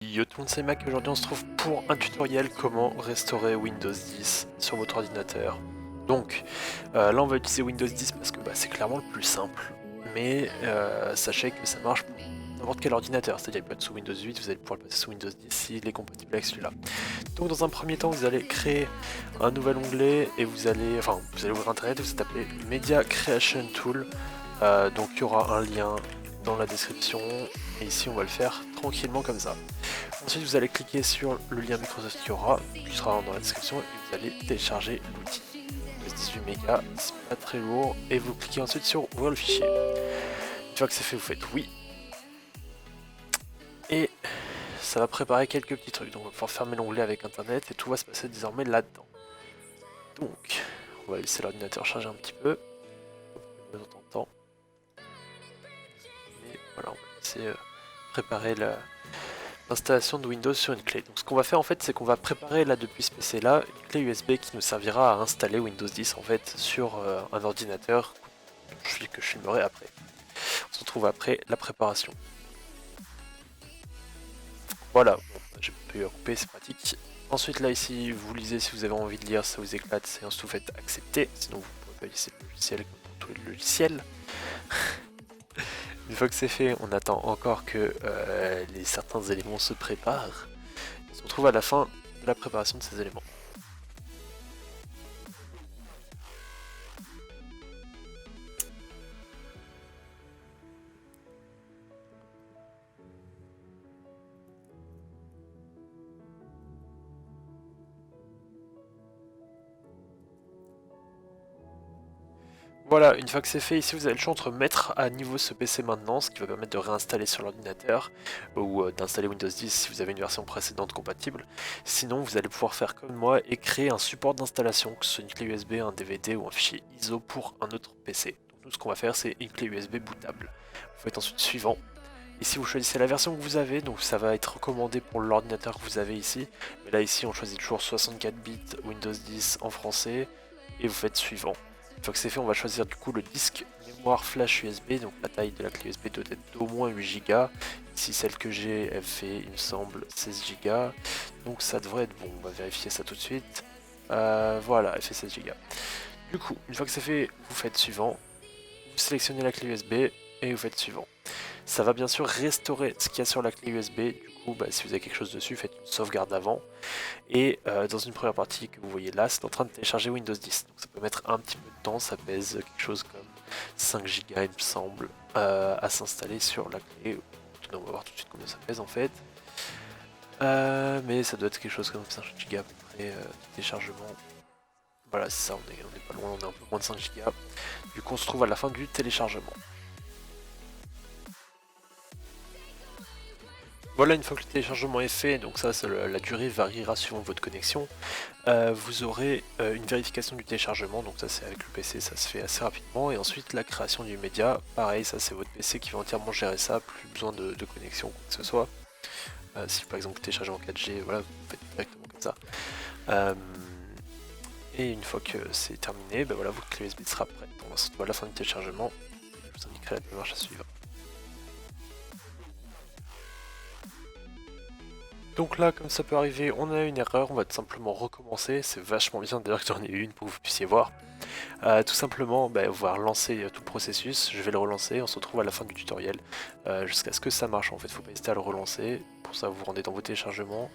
Yo tout le monde, c'est Mac et aujourd'hui on se trouve pour un tutoriel comment restaurer Windows 10 sur votre ordinateur. Donc là on va utiliser Windows 10 parce que c'est clairement le plus simple, mais sachez que ça marche pour n'importe quel ordinateur, c'est-à-dire qu'il peut être sous Windows 8, vous allez pouvoir le passer sous Windows 10 s'il est compatible avec celui-là. Donc dans un premier temps vous allez créer un nouvel onglet et vous allez ouvrir internet et vous tapez Media Creation Tool, donc il y aura un lien dans la description et ici on va le faire tranquillement comme ça. Ensuite vous allez cliquer sur le lien Microsoft qui sera dans la description et vous allez télécharger l'outil. 18 mégas, c'est pas très lourd et vous cliquez ensuite sur ouvrir le fichier. Une fois que c'est fait vous faites oui et ça va préparer quelques petits trucs, donc on va pouvoir fermer l'onglet avec internet et tout va se passer désormais là-dedans. Donc on va laisser l'ordinateur charger un petit peu de temps en temps. Et voilà, on va laisser préparer l'installation de Windows sur une clé. Donc ce qu'on va faire en fait, c'est qu'on va préparer là depuis ce PC là une clé USB qui nous servira à installer Windows 10 en fait sur un ordinateur que je filmerai après. On se retrouve après la préparation. Voilà, bon, j'ai pu couper, c'est pratique. Ensuite là ici, vous lisez si vous avez envie de lire, ça vous éclate, et ensuite vous faites accepter, sinon vous ne pourrez pas laisser le logiciel comme pour tous les logiciels. Une fois que c'est fait, on attend encore que certains éléments se préparent. On se retrouve à la fin de la préparation de ces éléments. Voilà, une fois que c'est fait, ici vous avez le choix entre mettre à niveau ce PC maintenant, ce qui va permettre de réinstaller sur l'ordinateur, ou d'installer Windows 10 si vous avez une version précédente compatible. Sinon, vous allez pouvoir faire comme moi et créer un support d'installation, que ce soit une clé USB, un DVD ou un fichier ISO pour un autre PC. Donc nous, ce qu'on va faire, c'est une clé USB bootable. Vous faites ensuite suivant. Ici, vous choisissez la version que vous avez, donc ça va être recommandé pour l'ordinateur que vous avez ici. Mais là, ici, on choisit toujours 64 bits Windows 10 en français, et vous faites suivant. Une fois que c'est fait, on va choisir du coup le disque mémoire flash USB, donc la taille de la clé USB doit être d'au moins 8 Go. Ici celle que j'ai, elle fait, il me semble, 16 Go. Donc ça devrait être bon, on va vérifier ça tout de suite. Voilà, elle fait 16 Go. Du coup, une fois que c'est fait, vous faites suivant. Vous sélectionnez la clé USB et vous faites suivant. Ça va bien sûr restaurer ce qu'il y a sur la clé USB, du coup si vous avez quelque chose dessus, faites une sauvegarde avant. Et dans une première partie que vous voyez là, c'est en train de télécharger Windows 10. Donc ça peut mettre un petit peu de temps, ça pèse quelque chose comme 5 Go il me semble, à s'installer sur la clé. On va voir tout de suite combien ça pèse en fait. Mais ça doit être quelque chose comme 5 Go à peu près de téléchargement. Voilà, c'est ça, on est pas loin, on est un peu moins de 5 Go. Du coup on se trouve à la fin du téléchargement. Voilà, une fois que le téléchargement est fait, donc ça la durée variera suivant votre connexion, vous aurez une vérification du téléchargement, donc ça c'est avec le PC, ça se fait assez rapidement, et ensuite la création du média, pareil, ça c'est votre PC qui va entièrement gérer ça, plus besoin de connexion, quoi que ce soit. Si par exemple vous téléchargez en 4G, voilà, vous faites directement comme ça. Et une fois que c'est terminé, voilà, votre clé USB sera prête. On se retrouve à la fin du téléchargement, je vous indiquerai la démarche à suivre. Donc là, comme ça peut arriver, on a une erreur, on va tout simplement recommencer, c'est vachement bien d'ailleurs que j'en ai eu une pour que vous puissiez voir. Tout simplement, on va relancer tout le processus, je vais le relancer, on se retrouve à la fin du tutoriel, jusqu'à ce que ça marche en fait, faut pas hésiter à le relancer, pour ça vous vous rendez dans vos téléchargements,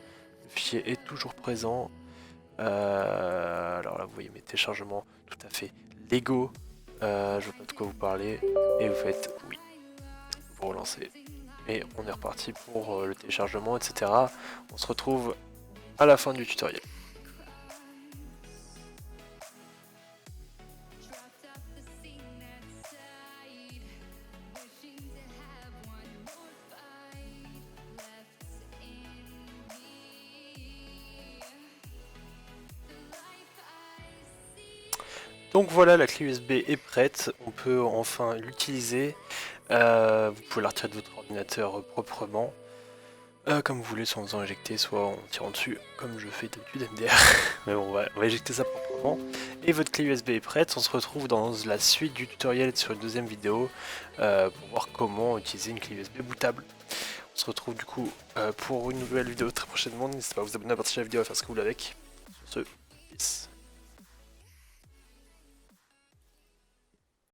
le fichier est toujours présent, alors là vous voyez mes téléchargements tout à fait légaux, je vois pas de quoi vous parlez, et vous faites oui, vous relancez. Et on est reparti pour le téléchargement, etc. On se retrouve à la fin du tutoriel. Donc voilà, la clé USB est prête, on peut enfin l'utiliser. Vous pouvez la retirer de votre ordinateur proprement, comme vous voulez, soit en faisant éjecter, soit en tirant dessus, comme je fais d'habitude MDR. Mais bon, on va éjecter ça proprement. Et votre clé USB est prête, on se retrouve dans la suite du tutoriel sur une deuxième vidéo pour voir comment utiliser une clé USB bootable. On se retrouve du coup pour une nouvelle vidéo très prochainement. N'hésitez pas à vous abonner, à partager la vidéo, à faire ce que vous voulez avec. Sur ce,